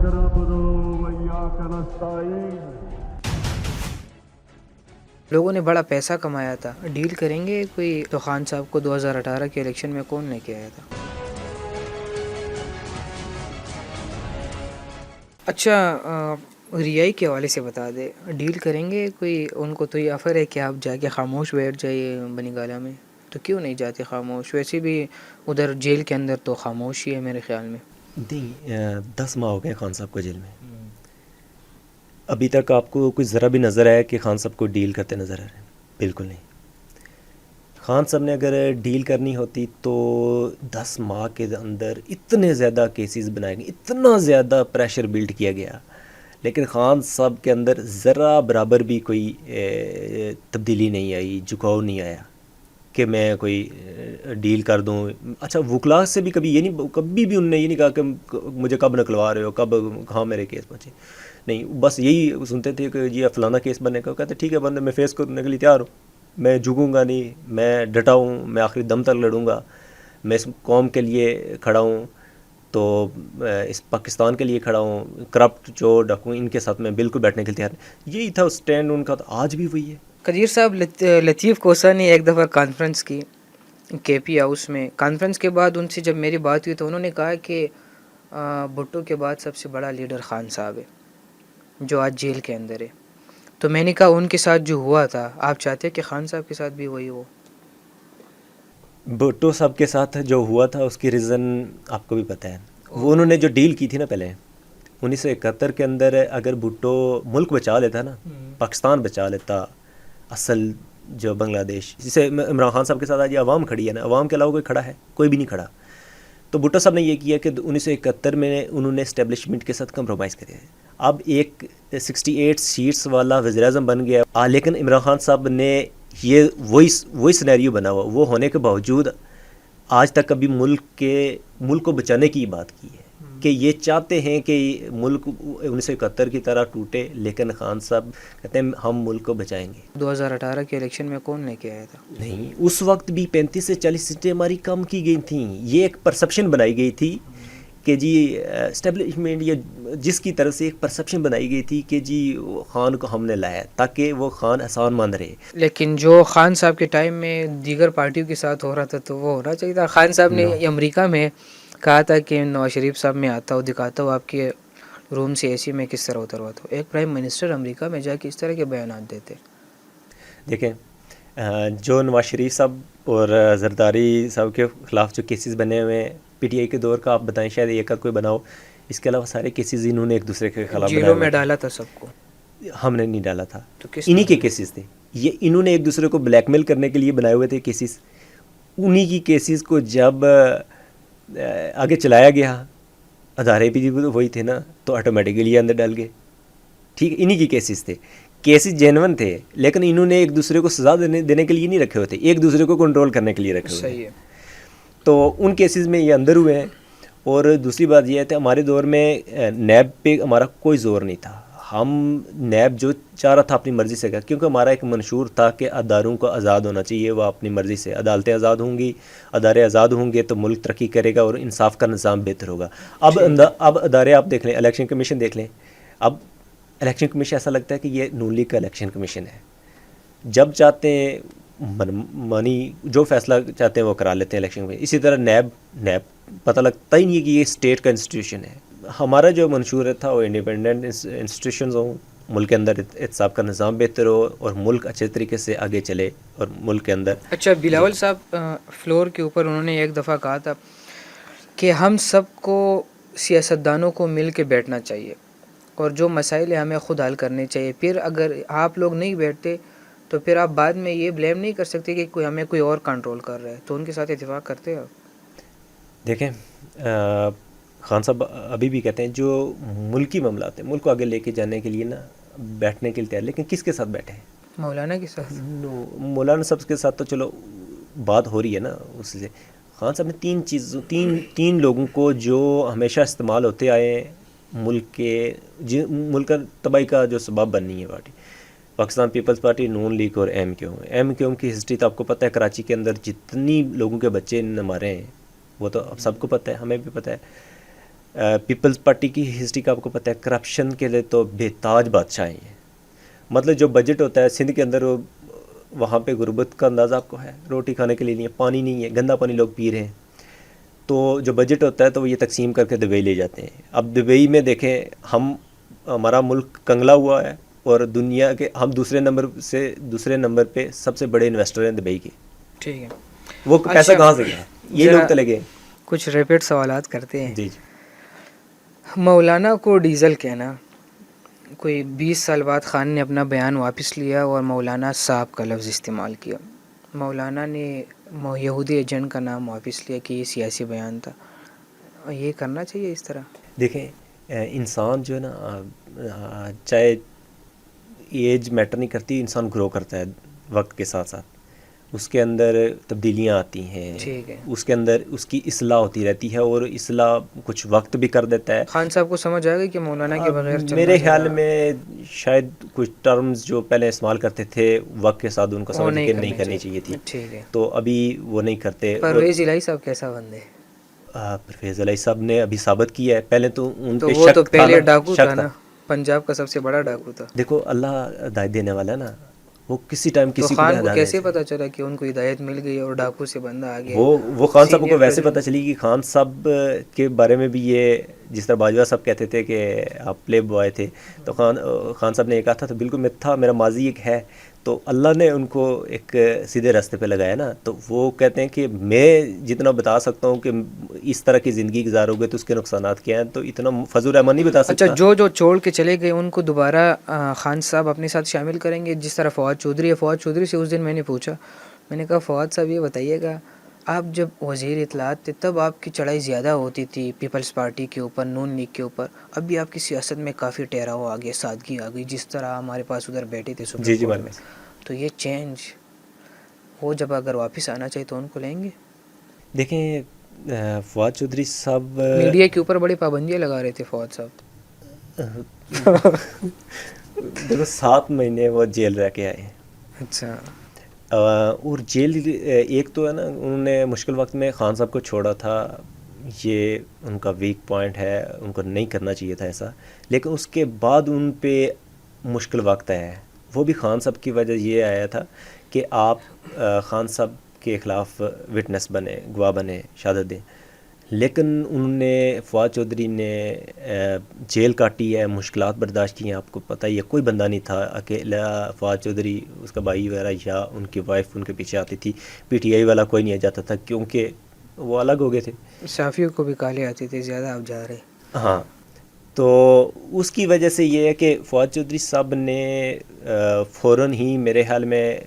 نعبد وإياك نستعين. لوگوں نے بڑا پیسہ کمایا تھا، ڈیل کریں گے کوئی تو خان صاحب کو 2018 کے الیکشن میں کون لے کے آیا تھا؟ اچھا ریائی کے حوالے سے بتا دے، ڈیل کریں گے کوئی؟ ان کو تو یہ آفر ہے کہ آپ جا کے خاموش بیٹھ جائیے بنی گالا میں، تو کیوں نہیں جاتے خاموش؟ ویسے بھی ادھر جیل کے اندر تو خاموش ہی ہے میرے خیال میں. نہیں 10 ماہ ہو گئے خان صاحب کو جیل میں. ابھی تک آپ کو کوئی ذرا بھی نظر آیا کہ خان صاحب کو ڈیل کرتے نظر آ رہے ہیں؟ بالکل نہیں. خان صاحب نے اگر ڈیل کرنی ہوتی تو 10 ماہ کے اندر اتنے زیادہ کیسز بنائے گئے، اتنا زیادہ پریشر بلڈ کیا گیا، لیکن خان صاحب کے اندر ذرا برابر بھی کوئی تبدیلی نہیں آئی، جھکاؤ نہیں آیا کہ میں کوئی ڈیل کر دوں. اچھا وکلا سے بھی کبھی کبھی بھی انہوں نے یہ نہیں کہا کہ مجھے کب نکلوا رہے ہو، کب کہاں میرے کیس پہنچے. نہیں، بس یہی سنتے تھے کہ یہ فلانا کیس بنے گا، کہتے ٹھیک ہے بندے میں فیس کرنے کے لیے تیار ہوں، میں جھکوں گا نہیں، میں ڈٹا ہوں، میں آخری دم تک لڑوں گا، میں اس قوم کے لیے کھڑا ہوں، تو اس پاکستان کے لیے کھڑا ہوں، کرپٹ چور ڈاکو ان کے ساتھ میں بالکل بیٹھنے کے لیے تیار ہوں. یہی تھا اسٹینڈ ان کا، تو آج بھی وہی ہے. قدیر صاحب، لطیف کوسا نے ایک دفعہ کانفرنس کی کے پی ہاؤس میں. کانفرنس کے بعد ان سے جب میری بات ہوئی تو انہوں نے کہا کہ بھٹو کے بعد سب سے بڑا لیڈر خان صاحب ہے جو آج جیل کے اندر ہے. تو میں نے کہا ان کے ساتھ جو ہوا تھا آپ چاہتے کہ خان صاحب کے ساتھ بھی وہی ہو؟ بھٹو صاحب کے ساتھ جو ہوا تھا اس کی ریزن آپ کو بھی پتہ ہے. وہ انہوں نے جو ڈیل کی تھی نا پہلے 1971 کے اندر، اگر بھٹو ملک بچا لیتا نا، پاکستان بچا لیتا، اصل جو بنگلہ دیش، جسے عمران خان صاحب کے ساتھ آج یہ عوام کھڑی ہے نا، عوام کے علاوہ کوئی کھڑا ہے؟ کوئی بھی نہیں کھڑا. تو بھٹو صاحب نے یہ کیا کہ 1971 میں انہوں نے اسٹیبلشمنٹ کے ساتھ کمپرومائز کرے. اب ایک 68 سیٹس والا وزیر اعظم بن گیا، لیکن عمران خان صاحب نے یہ وہی سینیریو بنا ہوا، وہ ہونے کے باوجود آج تک کبھی ملک کو بچانے کی بات کی ہے کہ یہ چاہتے ہیں کہ ملک 1971 کی طرح ٹوٹے، لیکن خان صاحب کہتے ہیں ہم ملک کو بچائیں گے. 2018 کے الیکشن میں کون لے کے آیا تھا؟ نہیں، اس وقت بھی 35 سے 40 سیٹیں ہماری کم کی گئی تھیں. یہ ایک پرسپشن بنائی گئی تھی کہ جی اسٹیبلشمنٹ یا جس کی طرف سے ایک پرسپشن بنائی گئی تھی کہ جی خان کو ہم نے لایا تاکہ وہ خان آسان مان رہے. لیکن جو خان صاحب کے ٹائم میں دیگر پارٹیوں کے ساتھ ہو رہا تھا تو وہ ہونا چاہیے تھا. خان صاحب نے امریکہ میں کہا تھا کہ نواز شریف صاحب میں آتا ہوں، دکھاتا ہوں آپ کے روم سے اے سی میں کس طرح اترواتا ہوں. ایک پرائم منسٹر امریکہ میں جا کے اس طرح کے بیانات دیتے. دیکھیں جو نواز شریف صاحب اور زرداری صاحب کے خلاف جو کیسز بنے ہوئے ہیں پی ٹی آئی کے دور کا، آپ بتائیں شاید ایک کوئی بناؤ. اس کے علاوہ سارے کیسز انہوں نے ایک دوسرے کے خلاف بنائے جیلوں ہوئے میں تھے. ڈالا تھا سب کو. ہم نے نہیں ڈالا تھا، تو کس انہی نے؟ کے کیسز تھے یہ. انہوں نے ایک دوسرے کو بلیک میل کرنے کے لیے بنائے ہوئے تھے کیسز. انہی کی کیسز کو جب آگے چلایا گیا، ادارے بھی وہی تھے نا، تو آٹومیٹکلی اندر ڈال گئے. ٹھیک ہے، انہی کی کیسز تھے، کیسز جینون تھے، لیکن انہوں نے ایک دوسرے کو سزا دینے کے لیے نہیں رکھے ہوئے تھے، ایک دوسرے کو کنٹرول کرنے کے لیے رکھے ہوئے صحیح تھے. ہے. تو ان کیسز میں یہ اندر ہوئے ہیں. اور دوسری بات یہ ہے کہ ہمارے دور میں نیب پہ ہمارا کوئی زور نہیں تھا. ہم نیب جو چاہ رہا تھا اپنی مرضی سے کر، کیونکہ ہمارا ایک منشور تھا کہ اداروں کو آزاد ہونا چاہیے، وہ اپنی مرضی سے. عدالتیں آزاد ہوں گی، ادارے آزاد ہوں گے تو ملک ترقی کرے گا اور انصاف کا نظام بہتر ہوگا. اب ادارے آپ دیکھ لیں، الیکشن کمیشن دیکھ لیں. اب الیکشن کمیشن ایسا لگتا ہے کہ یہ نون لیگ کا الیکشن کمیشن ہے. جب چاہتے ہیں منی جو فیصلہ چاہتے ہیں وہ کرا لیتے ہیں الیکشن میں. اسی طرح نیب پتہ لگتا ہی نہیں ہے کہ یہ اسٹیٹ کا انسٹیٹیوشن ہے. ہمارا جو منشور تھا وہ انڈیپینڈنٹ انسٹیٹیوشنز ہوں، ملک کے اندر احتساب کا نظام بہتر ہو اور ملک اچھے طریقے سے آگے چلے اور ملک کے اندر. اچھا بلاول صاحب فلور کے اوپر انہوں نے ایک دفعہ کہا تھا کہ ہم سب کو سیاستدانوں کو مل کے بیٹھنا چاہیے اور جو مسائل ہیں ہمیں خود حل کرنے چاہیے. پھر اگر آپ لوگ نہیں بیٹھتے تو پھر آپ بعد میں یہ بلیم نہیں کر سکتے کہ ہمیں کوئی اور کنٹرول کر رہا ہے. تو ان کے ساتھ اتفاق کرتے ہیں آپ؟ دیکھیں خان صاحب ابھی بھی کہتے ہیں جو ملکی معاملات ہیں، ملک کو آگے لے کے جانے کے لیے نا بیٹھنے کے لیے تیار، لیکن کس کے ساتھ بیٹھے ہیں؟ مولانا کے ساتھ. مولانا صاحب کے ساتھ تو چلو بات ہو رہی ہے نا اس سے. خان صاحب نے تین لوگوں کو جو ہمیشہ استعمال ہوتے آئے ہیں ملک کا تباہی کا جو سبب بننی ہے پارٹی، پاکستان پیپلز پارٹی، نون لیگ اور ایم کیو کی ہسٹری تو آپ کو پتہ ہے. کراچی کے اندر جتنی لوگوں کے بچے مارے ہیں وہ تو اب سب کو پتہ ہے، ہمیں بھی پتہ ہے. پیپلز پارٹی کی ہسٹری کا آپ کو پتہ ہے، کرپشن کے لیے تو بے تاج بادشاہ ہیں. مطلب جو بجٹ ہوتا ہے سندھ کے اندر، وہاں پہ غربت کا اندازہ آپ کو ہے، روٹی کھانے کے لیے نہیں ہے، پانی نہیں ہے، گندا پانی لوگ پی رہے ہیں. تو جو بجٹ ہوتا ہے تو وہ یہ تقسیم کر کے دبئی لے جاتے ہیں. اب دبئی میں دیکھیں، ہمارا ملک کنگلا ہوا ہے، اور دنیا کے ہم دوسرے نمبر پہ سب سے بڑے انویسٹر ہیں دبئی کے. ٹھیک ہے. وہ پیسہ کہاں سے گیا؟ یہی لوگ چلے گئے. کچھ ریپڈ سوالات کرتے ہیں. جی. مولانا کو ڈیزل کہنا. کوئی 20 سال بعد خان نے اپنا بیان واپس لیا اور مولانا صاحب کا لفظ استعمال کیا. مولانا نے یہودی ایجنٹ کا نام واپس لیا کہ یہ سیاسی بیان تھا. یہ کرنا چاہیے اس طرح؟ دیکھیں، انسان جو ہے نا، چاہے ایج میٹر نہیں کرتی، انسان گرو کرتا ہے وقت کے ساتھ ساتھ، اس کے اندر تبدیلیاں آتی ہیں. ٹھیک ہے. اس کے اندر اس کی اصلاح ہوتی رہتی ہے، اور اصلاح کچھ وقت بھی کر دیتا ہے. خان صاحب کو سمجھ آ گئی کہ مولانا کے بغیر چلنا میرے خیال میں شاید کچھ ٹرمز جو پہلے استعمال کرتے تھے وقت کے ساتھ ان کو سمجھ کے نہیں کرنی چاہیے تھی. ٹھیک ہے. تو ابھی وہ نہیں کرتے. پرویز الہی صاحب کیسا بندے؟ پرویز الہی صاحب نے ابھی ثابت کیا ہے. پہلے تو ان پہ وہ تو شک پہلے ڈاکو تھا نا، پنجاب کا سب سے بڑا ڈاکو تھا. دیکھو، اللہ ہدایت دینے والا ہے نا، وہ کسی ٹائم کسی کو خان کو کیسے پتا چلا کہ ان کو ہدایت مل گئی اور ڈاکو سے بندہ آ گیا؟ وہ خان صاحب کو ویسے پتہ چلی کہ خان صاحب کے بارے میں بھی یہ، جس طرح باجوہ صاحب کہتے تھے کہ آپ پلے بوائے تھے، تو خان صاحب نے یہ کہا تھا، تو بالکل میں تھا، میرا ماضی ایک ہے. تو اللہ نے ان کو ایک سیدھے راستے پہ لگایا نا. تو وہ کہتے ہیں کہ میں جتنا بتا سکتا ہوں کہ اس طرح کی زندگی گزارو گے تو اس کے نقصانات کیا ہیں، تو اتنا فضل الرحمان نہیں بتا سکتا. اچھا، جو چھوڑ کے چلے گئے ان کو دوبارہ خان صاحب اپنے ساتھ شامل کریں گے؟ جس طرح فواد چودھری ہے. فواد چودھری سے اس دن میں نے پوچھا، میں نے کہا فواد صاحب یہ بتائیے گا، آپ جب وزیر اطلاعات تھے تب آپ کی چڑھائی زیادہ ہوتی تھی پیپلز پارٹی کے اوپر، نون لیگ کے اوپر، اب بھی آپ کی سیاست میں کافی ٹھہراؤ آ گیا، سادگی آ گئی، جس طرح ہمارے پاس ادھر بیٹھے تھے سپریم کورٹ میں. تو یہ چینج وہ جب اگر واپس آنا چاہیے تو ان کو لیں گے؟ دیکھیں، فواد چودھری صاحب میڈیا کے اوپر بڑی پابندیاں لگا رہے تھے فواد صاحب. دیکھو 7 مہینے وہ جیل رہ کے آئے ہیں. اچھا. اور جیل ایک تو ہے نا، انہوں نے مشکل وقت میں خان صاحب کو چھوڑا تھا، یہ ان کا ویک پوائنٹ ہے، ان کو نہیں کرنا چاہیے تھا ایسا. لیکن اس کے بعد ان پہ مشکل وقت ہے، وہ بھی خان صاحب کی وجہ یہ آیا تھا کہ آپ خان صاحب کے خلاف وٹنس بنے، گواہ بنے، شہادت دیں. لیکن انہوں نے، فواد چودھری نے جیل کاٹی ہے، مشکلات برداشت کی ہیں. آپ کو پتہ ہی ہے، کوئی بندہ نہیں تھا اکیلا فواد چودھری، اس کا بھائی وغیرہ یا ان کی وائف ان کے پیچھے آتی تھی. پی ٹی آئی والا کوئی نہیں آ جاتا تھا کیونکہ وہ الگ ہو گئے تھے. صحافیوں کو بھی کالے آتے تھے زیادہ، آپ جا رہے. ہاں، تو اس کی وجہ سے یہ ہے کہ فواد چودھری صاحب نے فوراً ہی میرے خیال میں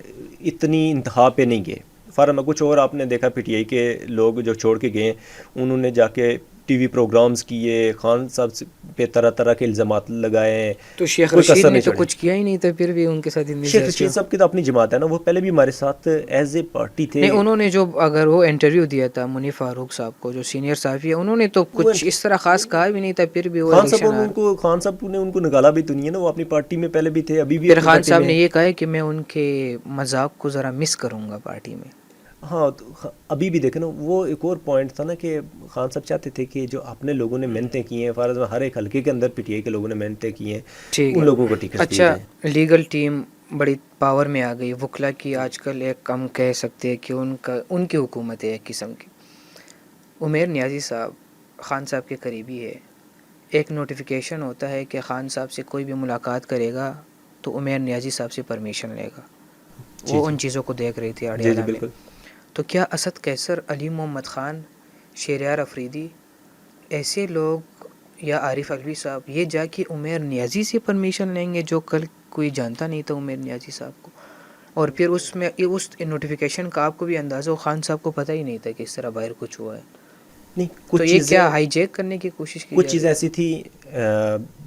اتنی انتہا پہ نہیں گئے. فارم میں کچھ اور آپ نے دیکھا پی ٹی آئی کے لوگ جو چھوڑ کے گئے، انہوں نے جا کے ٹی وی پروگرامز کیے، خان صاحب پہ طرح طرح کے الزامات لگائے. تو شیخ رشید نے تو کچھ کیا ہی نہیں تھا، پھر بھی ان کے ساتھ شیخ رشید صاحب کی تو اپنی جماعت ہے نا، وہ پہلے بھی ہمارے ساتھ ایز اے پارٹی تھے. نہیں، انہوں نے جو اگر وہ انٹرویو دیا تھا منیف فاروق صاحب کو، جو سینئر صحافی ہے، انہوں نے تو کچھ اس طرح خاص کہا بھی نہیں تھا. پھر بھی وہ خان صاحب نے ان کو نکالا بھی تو نہیں ہے نا، وہ اپنی پارٹی میں پہلے بھی تھے، ابھی بھی. پھر خان صاحب نے یہ کہا ہے کہ میں ان کے مذاق کو ذرا مس کروں گا پارٹی میں. ہاں، تو ابھی بھی دیکھیں نا، وہ ایک اور پوائنٹ تھا نا کہ خان صاحب چاہتے تھے کہ جو اپنے لوگوں نے محنتیں کی ہیں، فارض میں ہر ایک حلقے کے اندر پی ٹی آئی کے لوگوں نے محنتیں کی ہیں، ان لوگوں کو ٹکٹ دیے جائیں. اچھا، لیگل ٹیم بڑی پاور میں آ گئی. وکلا کی آج کل ایک کم کہہ سکتے ہیں کہ ان کی حکومت ہے ایک قسم کی. عمیر نیازی صاحب خان صاحب کے قریبی ہے. ایک نوٹیفیکیشن ہوتا ہے کہ خان صاحب سے کوئی بھی ملاقات کرے گا تو عمیر نیازی صاحب سے پرمیشن لے گا. وہ ان چیزوں کو دیکھ رہی تھی اڈیالہ میں. تو کیا اسد کیسر، علی محمد خان، شہریار افریدی، ایسے لوگ یا عارف علوی صاحب یہ جا کے عمیر نیازی سے پرمیشن لیں گے، جو کل کوئی جانتا نہیں تھا عمیر نیازی صاحب کو؟ اور پھر اس نوٹیفیکیشن کا آپ کو بھی اندازہ ہو، خان صاحب کو پتہ ہی نہیں تھا کہ اس طرح باہر کچھ ہوا ہے. نہیں، تو یہ کیا ہائی جیک کرنے کی کوشش کی؟ کچھ چیزیں ایسی تھی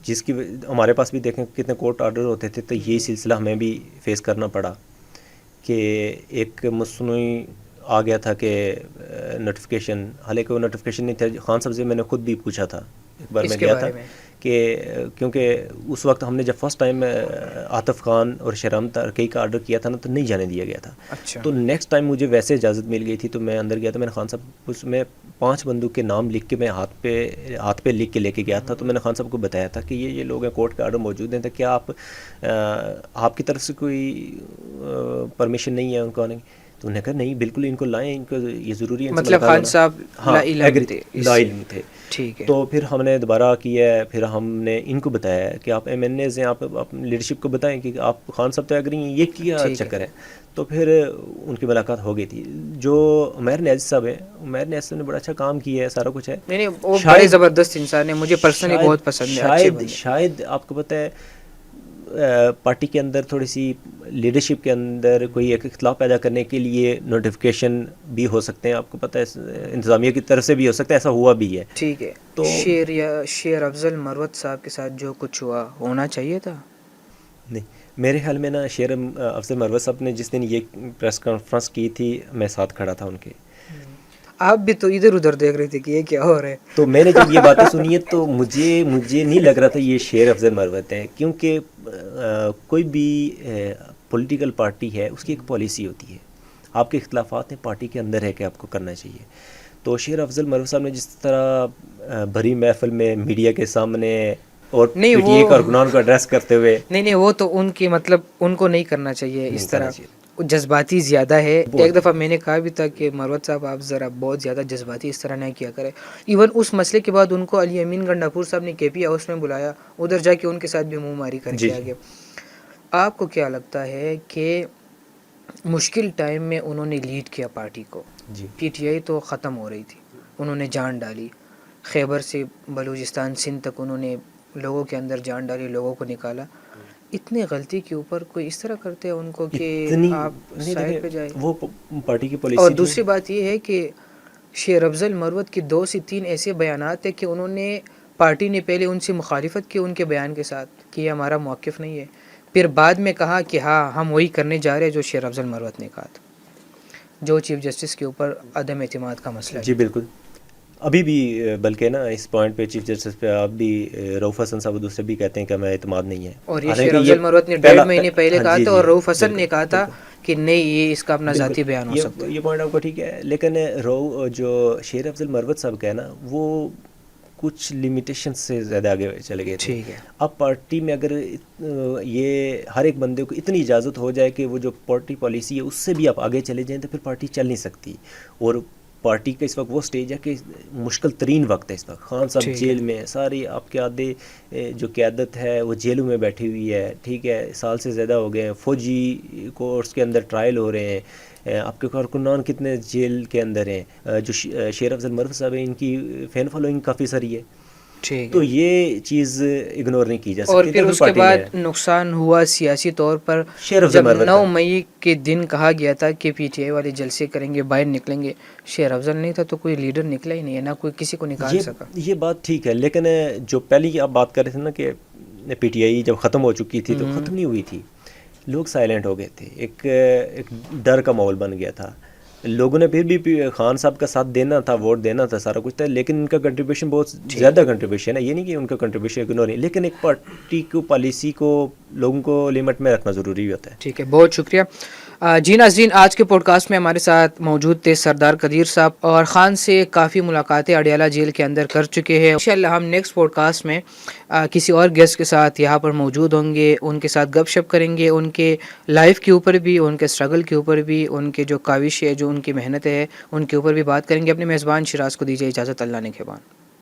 جس کی ہمارے پاس بھی دیکھیں کتنے کورٹ آرڈر ہوتے تھے، تو یہی سلسلہ ہمیں بھی فیس کرنا پڑا کہ ایک مصنوعی آ گیا تھا کہ نوٹیفیکیشن، حالانکہ وہ نوٹیفیکیشن نہیں تھا. خان صاحب سے میں نے خود بھی پوچھا تھا، ایک بار میں گیا تھا کہ کیونکہ اس وقت ہم نے جب فرسٹ ٹائم عاطف خان اور شہرام ترکی کا آرڈر کیا تھا نا تو نہیں جانے دیا گیا تھا. اچھا. تو نیکسٹ ٹائم مجھے ویسے اجازت مل گئی تھی تو میں اندر گیا تھا. میں نے خان صاحب اس میں 5 بندوں کے نام لکھ کے میں ہاتھ پہ لکھ کے لے کے گیا تھا. تو میں نے خان صاحب کو بتایا تھا کہ یہ لوگ ہیں, کورٹ کا آرڈر موجود ہیں, تو کیا آپ کی طرف سے کوئی پرمیشن نہیں ہے ان کو آنے کی؟ تو انہوں نے کہا نہیں بالکل ان کو لائیں, ان کو یہ ضروری ہے. مطلب خان صاحب لا علم تھے. ٹھیک ہے. تو پھر ہم نے دوبارہ کیا ہے, پھر ہم نے ان کو بتایا کہ آپ ایم این ایز ہیں, آپ اپنی لیڈرشپ کو بتائیں کہ آپ خان صاحب تو ایگری ہیں, یہ کیا چکر ہے. تو پھر ان کی ملاقات ہو گئی تھی. جو عمیر نیاز صاحب ہیں, عمیر نیاز صاحب نے بڑا اچھا کام کیا ہے, سارا کچھ ہے. نہیں وہ بڑے زبردست انسان ہیں, مجھے پرسنلی بہت پسند ہے. شاید آپ کو پتہ ہے پارٹی کے اندر تھوڑی سی لیڈرشپ کے اندر کوئی ایک اختلاف پیدا کرنے کے لیے نوٹیفیکیشن بھی ہو سکتے ہیں, آپ کو پتہ ہے انتظامیہ کی طرف سے بھی ہو سکتا ہے, ایسا ہوا بھی ہے. ٹھیک ہے. تو شیر افضل مروت صاحب کے ساتھ جو کچھ ہوا ہونا چاہیے تھا. نہیں میرے خیال میں نا شیر افضل مروت صاحب نے جس دن یہ پریس کانفرنس کی تھی میں ساتھ کھڑا تھا ان کے. آپ بھی تو ادھر ادھر دیکھ رہے تھے کہ یہ کیا ہو رہا ہے. تو میں نے جب یہ باتیں سنی ہے تو مجھے نہیں لگ رہا تھا یہ شیر افضل مروت ہیں, کیونکہ کوئی بھی پولیٹیکل پارٹی ہے اس کی ایک پالیسی ہوتی ہے, آپ کے اختلافات ہیں پارٹی کے اندر ہے کہ آپ کو کرنا چاہیے. تو شیر افضل مروت صاحب نے جس طرح بھری محفل میں میڈیا کے سامنے اور پی ٹی اے کارکنان کو ایڈریس کرتے ہوئے, نہیں وہ تو ان کی مطلب ان کو نہیں کرنا چاہیے اس طرح, جذباتی زیادہ ہے. ایک دفعہ میں نے کہا بھی تھا کہ مروت صاحب آپ ذرا بہت زیادہ جذباتی اس طرح نہیں کیا کرے. ایون اس مسئلے کے بعد ان کو علی امین گنڈاپور صاحب نے کے پی ہاؤس میں بلایا, ادھر جا کے ان کے ساتھ بھی منہ ماری کر کے آگے. آپ کو کیا لگتا ہے کہ مشکل ٹائم میں انہوں نے لیڈ کیا پارٹی کو, پی ٹی آئی تو ختم ہو رہی تھی, انہوں نے جان ڈالی, خیبر سے بلوچستان سندھ تک انہوں نے لوگوں کے اندر جان ڈالی, لوگوں کو نکالا. اتنی غلطی کے اوپر کوئی اس طرح کرتے ہیں ان کو کہ آپ سائڈ پہ جائیں, وہ پارٹی کی پالیسی. اور دوسری بات یہ ہے کہ شیر افضل مروت کی 2 سے 3 ایسے بیانات ہیں کہ انہوں نے پارٹی نے پہلے ان سے مخالفت کی ان کے بیان کے ساتھ کہ یہ ہمارا موقف نہیں ہے, پھر بعد میں کہا کہ ہاں ہم وہی کرنے جا رہے ہیں جو شیر افضل مروت نے کہا تھا, جو چیف جسٹس کے اوپر عدم اعتماد کا مسئلہ ہے. جی بالکل. ابھی بھی بلکہ نا اس پوائنٹ پہ چیف جسٹس پہ آپ بھی رؤف حسن صاحب دوسرے بھی کہتے ہیں کہ ہمیں اعتماد نہیں ہے, اور یہ شیر افضل مروت نے 1.5 مہینے پہلے کہا تھا, اور رؤف حسن نے کہا تھا کہ نہیں یہ اس کا اپنا ذاتی بیان ہو سکتا ہے. یہ پوائنٹ آپ کو ٹھیک ہے, لیکن جو شیر افضل مروت صاحب کا ہے نا وہ کچھ لمیٹیشن سے زیادہ آگے چلے گئے تھے. اب پارٹی میں اگر یہ ہر ایک بندے کو اتنی اجازت ہو جائے کہ وہ جو پارٹی پالیسی ہے اس سے بھی آپ آگے چلے جائیں تو پھر پارٹی چل نہیں سکتی. اور پارٹی کا اس وقت وہ سٹیج ہے کہ مشکل ترین وقت ہے اس وقت. خان صاحب جیل میں, ساری آپ کے آدھے جو قیادت ہے وہ جیلوں میں بیٹھی ہوئی ہے, ٹھیک ہے, سال سے زیادہ ہو گئے ہیں, فوجی کورٹس کے اندر ٹرائل ہو رہے ہیں, آپ کے کارکنان کتنے جیل کے اندر ہیں. جو شیر افضل مروت صاحب ہیں ان کی فین فالوئنگ کافی ساری ہے, تو یہ چیز اگنور نہیں کی جا سکتی. اور پھر اس کے بعد نقصان ہوا سیاسی طور پر جب 9 مئی کے دن کہا گیا تھا کہ پی ٹی آئی والے جلسے کریں گے, باہر نکلیں گے, شیر افضل نہیں تھا تو کوئی لیڈر نکلا ہی نہیں ہے, نہ کوئی کسی کو نکال سکا. یہ بات ٹھیک ہے, لیکن جو پہلی آپ بات کر رہے تھے نا کہ پی ٹی آئی جب ختم ہو چکی تھی تو ختم نہیں ہوئی تھی, لوگ سائلنٹ ہو گئے تھے, ایک ڈر کا ماحول بن گیا تھا. لوگوں نے پھر بھی خان صاحب کا ساتھ دینا تھا, ووٹ دینا تھا, سارا کچھ تھا, لیکن ان کا کنٹریبیوشن بہت زیادہ کنٹریبیوشن ہے. یہ نہیں کہ ان کا کنٹریبیوشن اگنور نہیں, لیکن ایک پارٹی کو پالیسی کو لوگوں کو لمٹ میں رکھنا ضروری ہوتا ہے. ٹھیک ہے, بہت شکریہ. جی ناظرین, آج کے پوڈ کاسٹ میں ہمارے ساتھ موجود تھے سردار قدیر صاحب, اور خان سے کافی ملاقاتیں اڈیالہ جیل کے اندر کر چکے ہیں. انشاءاللہ ہم نیکسٹ پوڈ کاسٹ میں کسی اور گیسٹ کے ساتھ یہاں پر موجود ہوں گے, ان کے ساتھ گپ شپ کریں گے, ان کے لائف کے اوپر بھی, ان کے اسٹرگل کے اوپر بھی, ان کے جو کاوش ہے, جو ان کی محنت ہے, ان کے اوپر بھی بات کریں گے. اپنے میزبان شراز کو دیجیے اجازت, اللہ نے کے بان.